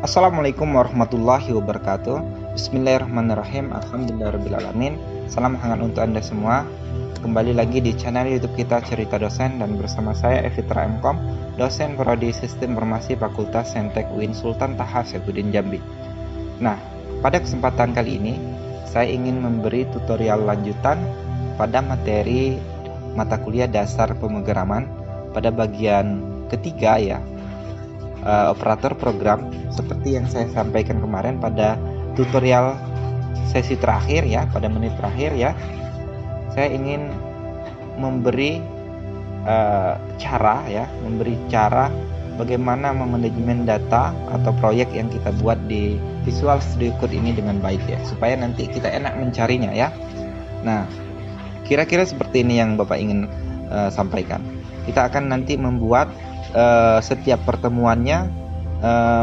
Assalamualaikum warahmatullahi wabarakatuh. Bismillahirrahmanirrahim. Alhamdulillahirrahmanirrahim. Salam hangat untuk Anda semua. Kembali lagi di channel YouTube kita Cerita Dosen, dan bersama saya Evitra Mkom, dosen prodi Sistem Informasi Fakultas Saintek UIN Sultan Taha Saifuddin Jambi. Nah, pada kesempatan kali ini saya ingin memberi tutorial lanjutan pada materi mata kuliah dasar pemrograman pada bagian ketiga ya, operator program, seperti yang saya sampaikan kemarin pada tutorial sesi terakhir ya, pada menit terakhir ya. Saya ingin memberi cara bagaimana memanajemen data atau proyek yang kita buat di Visual Studio Code ini dengan baik ya, supaya nanti kita enak mencarinya ya. Nah, kira-kira seperti ini yang Bapak ingin sampaikan. Kita akan nanti membuat setiap pertemuannya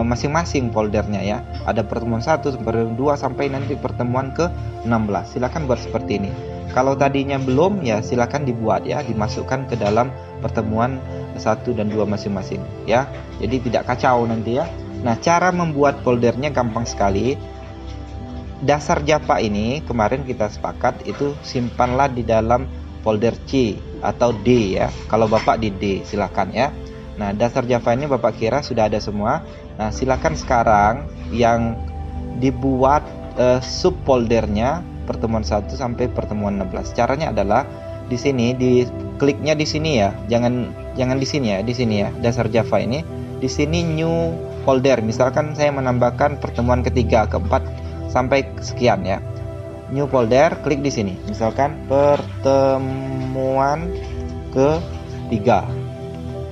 masing-masing foldernya ya. Ada pertemuan 1, pertemuan 2 sampai nanti pertemuan ke-16. Silakan buat seperti ini. Kalau tadinya belum ya silakan dibuat ya, dimasukkan ke dalam pertemuan 1 dan 2 masing-masing ya. Jadi tidak kacau nanti ya. Nah, cara membuat foldernya gampang sekali. Dasar Java ini kemarin kita sepakat itu simpanlah di dalam folder C atau D ya. Kalau Bapak di D silakan ya. Nah, dasar Java ini Bapak kira sudah ada semua. Nah, silakan sekarang yang dibuat subfoldernya pertemuan 1 sampai pertemuan 16. Caranya adalah di sini, di kliknya di sini ya. Jangan di sini ya, di sini ya. Dasar Java ini di sini new folder. Misalkan saya menambahkan pertemuan ketiga, keempat sampai sekian ya. New folder, klik di sini. Misalkan pertemuan ketiga.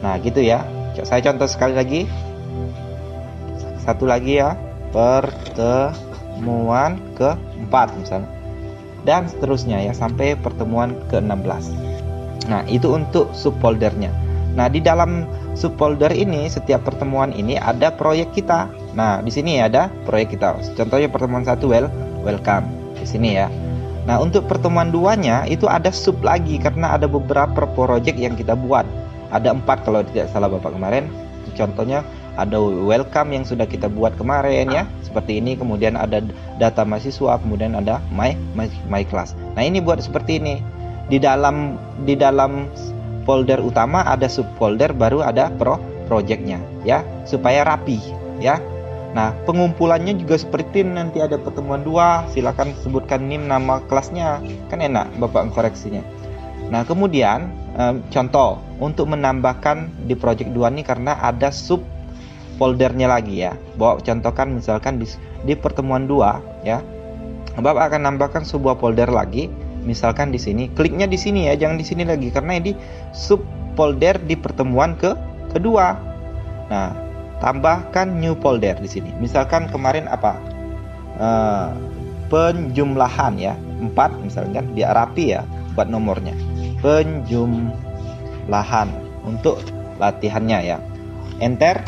Nah, gitu ya. Saya contoh sekali lagi. Satu lagi ya. Pertemuan keempat misalnya. Dan seterusnya ya sampai pertemuan ke-16. Nah, itu untuk subfoldernya. Nah, di dalam subfolder ini setiap pertemuan ini ada proyek kita. Nah, di sini ada proyek kita. Contohnya pertemuan 1 welcome di sini ya. Nah, untuk pertemuan 2-nya itu ada sub lagi karena ada beberapa proyek yang kita buat. Ada 4 kalau tidak salah Bapak kemarin. Contohnya ada welcome yang sudah kita buat kemarin ya, seperti ini. Kemudian ada data mahasiswa, kemudian ada my class. Nah, ini buat seperti ini. Di dalam folder utama ada subfolder, baru ada projectnya ya, supaya rapi ya. Nah, pengumpulannya juga seperti ini. Nanti ada pertemuan 2, silakan sebutkan nama kelasnya, kan enak Bapak koreksinya. Nah, kemudian contoh untuk menambahkan di project 2 ini karena ada sub foldernya lagi ya. Bawa contohkan misalkan di pertemuan 2 ya. Bapak akan nambahkan sebuah folder lagi. Misalkan di sini, kliknya di sini ya, jangan di sini lagi karena ini sub folder di pertemuan kedua. Nah, tambahkan new folder di sini. Misalkan kemarin apa? Penjumlahan ya. 4 misalkan, biar rapi ya buat nomornya. Penjumlahan untuk latihannya ya. Enter.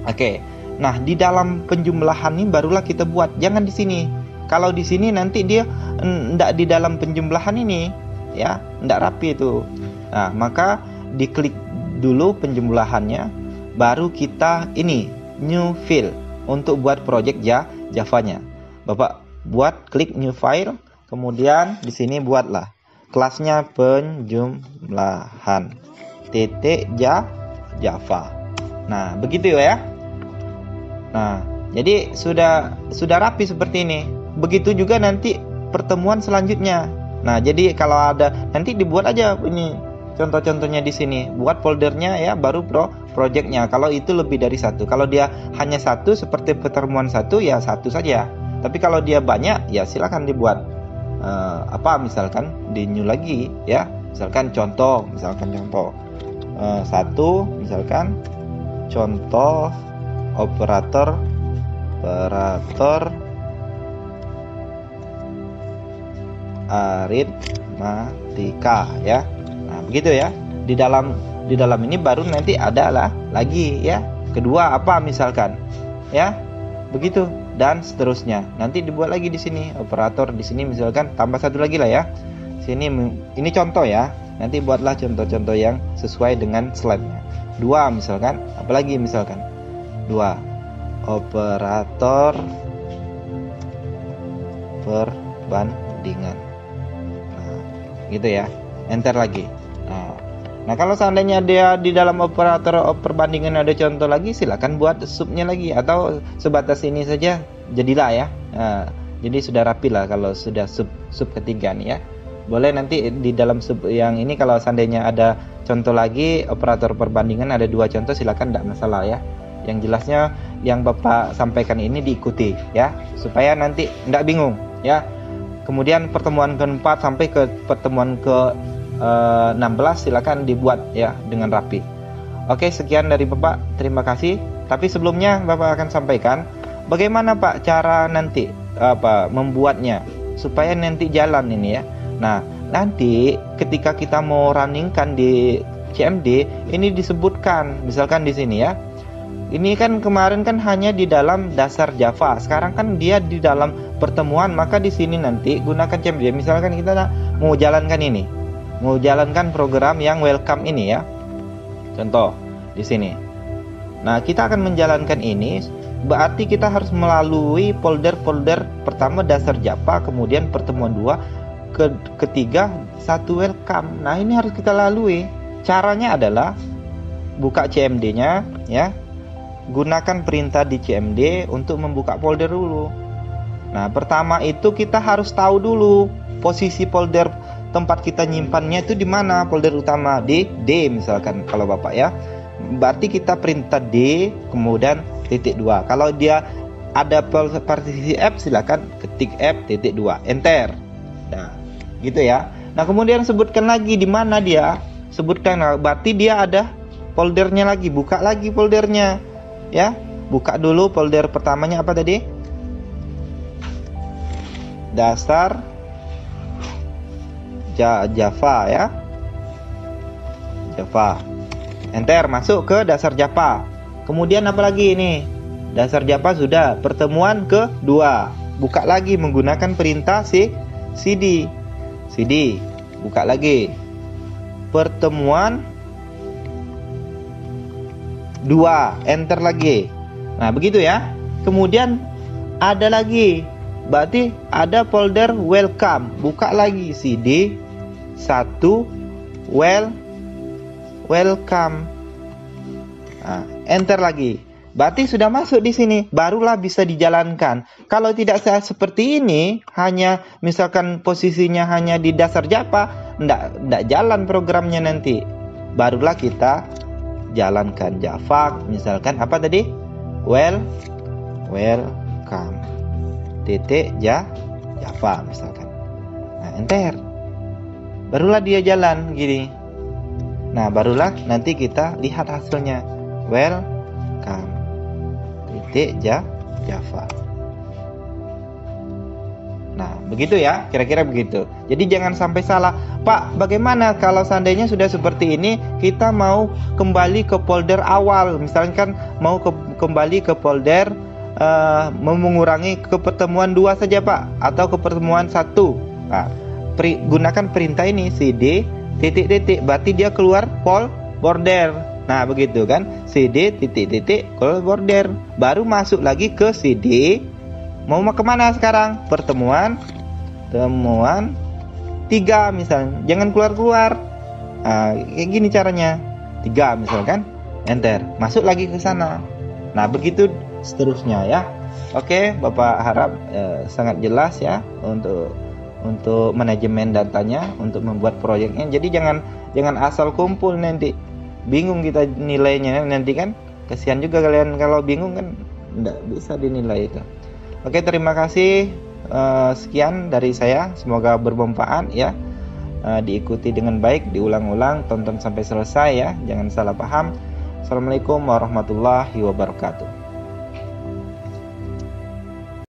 Oke. Nah, di dalam penjumlahan ini barulah kita buat. Jangan di sini. Kalau di sini nanti dia enggak di dalam penjumlahan ini ya, enggak rapi itu. Nah, maka diklik dulu penjumlahannya, baru kita ini new file untuk buat project Java-nya. Bapak buat, klik new file, kemudian di sini buatlah kelasnya penjumlahan Java. Nah, begitu ya. Nah, jadi sudah rapi seperti ini. Begitu juga nanti pertemuan selanjutnya. Nah, jadi kalau ada nanti dibuat aja ini contoh-contohnya di sini. Buat foldernya ya, baru projectnya. Kalau itu lebih dari 1. Kalau dia hanya 1 seperti pertemuan 1 ya 1 saja. Tapi kalau dia banyak ya silakan dibuat misalkan di new lagi ya. Misalkan contoh 1 misalkan contoh operator aritmatika ya. Nah, begitu ya. Di dalam ini baru nanti ada lagi ya. Kedua apa misalkan ya. Begitu dan seterusnya. Nanti dibuat lagi di sini operator di sini misalkan tambah 1 lagi lah ya. Sini ini contoh ya. Nanti buatlah contoh-contoh yang sesuai dengan slide-nya. 2 misalkan, apalagi misalkan 2. operator perbandingan. Nah, gitu ya. Enter lagi. Nah, kalau seandainya dia di dalam operator perbandingan ada contoh lagi, silakan buat subnya lagi, atau sebatas ini saja jadilah ya. Jadi sudah rapi lah kalau sudah sub ketiga nih ya. Boleh nanti di dalam sub yang ini kalau seandainya ada contoh lagi operator perbandingan ada 2 contoh, silakan, tidak masalah ya. Yang jelasnya yang Bapak sampaikan ini diikuti ya, supaya nanti tidak bingung ya. Kemudian pertemuan keempat sampai ke pertemuan ke 16 silakan dibuat ya dengan rapi. Oke, sekian dari Bapak, terima kasih. Tapi sebelumnya Bapak akan sampaikan bagaimana Pak cara nanti membuatnya supaya nanti jalan ini ya. Nah, nanti ketika kita mau runningkan di CMD ini disebutkan, misalkan di sini ya. Ini kan kemarin kan hanya di dalam dasar Java. Sekarang kan dia di dalam pertemuan, maka di sini nanti gunakan CMD. Misalkan kita mau jalankan ini, mau jalankan program yang welcome ini ya. Contoh di sini. Nah, kita akan menjalankan ini, berarti kita harus melalui folder-folder pertama dasar Java, kemudian pertemuan 2, ketiga 1 welcome. Nah, ini harus kita lalui. Caranya adalah buka CMD-nya ya. Gunakan perintah di CMD untuk membuka folder dulu. Nah, pertama itu kita harus tahu dulu posisi folder tempat kita nyimpannya itu di mana. Folder utama di D misalkan kalau Bapak ya. Berarti kita perintah D kemudian titik 2. Kalau dia ada partisi F silakan ketik F titik 2 enter. Nah, gitu ya. Nah, kemudian sebutkan lagi di mana dia. Sebutkan, berarti dia ada foldernya lagi, buka lagi foldernya. Ya, buka dulu folder pertamanya apa tadi? Dasar Java ya. Java. Enter, masuk ke dasar Java. Kemudian apa lagi ini? Dasar Java sudah, pertemuan kedua. Buka lagi menggunakan perintah cd. CD. Buka lagi. Pertemuan 2, enter lagi. Nah, begitu ya. Kemudian ada lagi, berarti ada folder welcome. Buka lagi cd 1 welcome. Nah, enter lagi. Berarti sudah masuk di sini, barulah bisa dijalankan. Kalau tidak seperti ini, hanya misalkan posisinya hanya di dasar Java, enggak jalan programnya nanti. Barulah kita jalankan Java, misalkan apa tadi? Welcome titik Java misalkan. Nah, enter. Barulah dia jalan gini. Nah, barulah nanti kita lihat hasilnya. Welcome titik Java. Nah, begitu ya, kira-kira begitu. Jadi jangan sampai salah. Pak, bagaimana kalau seandainya sudah seperti ini, kita mau kembali ke folder awal, misalkan mau kembali ke folder mengurangi ke pertemuan 2 saja Pak, atau ke pertemuan 1. Nah, gunakan perintah ini cd titik-titik, berarti dia keluar border. Nah, begitu kan, cd titik-titik keluar border, baru masuk lagi ke cd. Mau kemana sekarang? Pertemuan 3 misalnya. Jangan keluar-keluar. Kayak gini caranya. 3 misalkan. Enter. Masuk lagi ke sana. Nah, begitu seterusnya ya. Oke, Bapak harap sangat jelas ya untuk manajemen datanya, untuk membuat proyeknya. Jadi jangan asal kumpul nanti. Bingung kita nilainya nanti kan. Kasihan juga kalian kalau bingung kan enggak bisa dinilai itu. Oke, terima kasih. Sekian dari saya. Semoga bermanfaat ya. Diikuti dengan baik, diulang-ulang, tonton sampai selesai ya. Jangan salah paham. Assalamualaikum warahmatullahi wabarakatuh.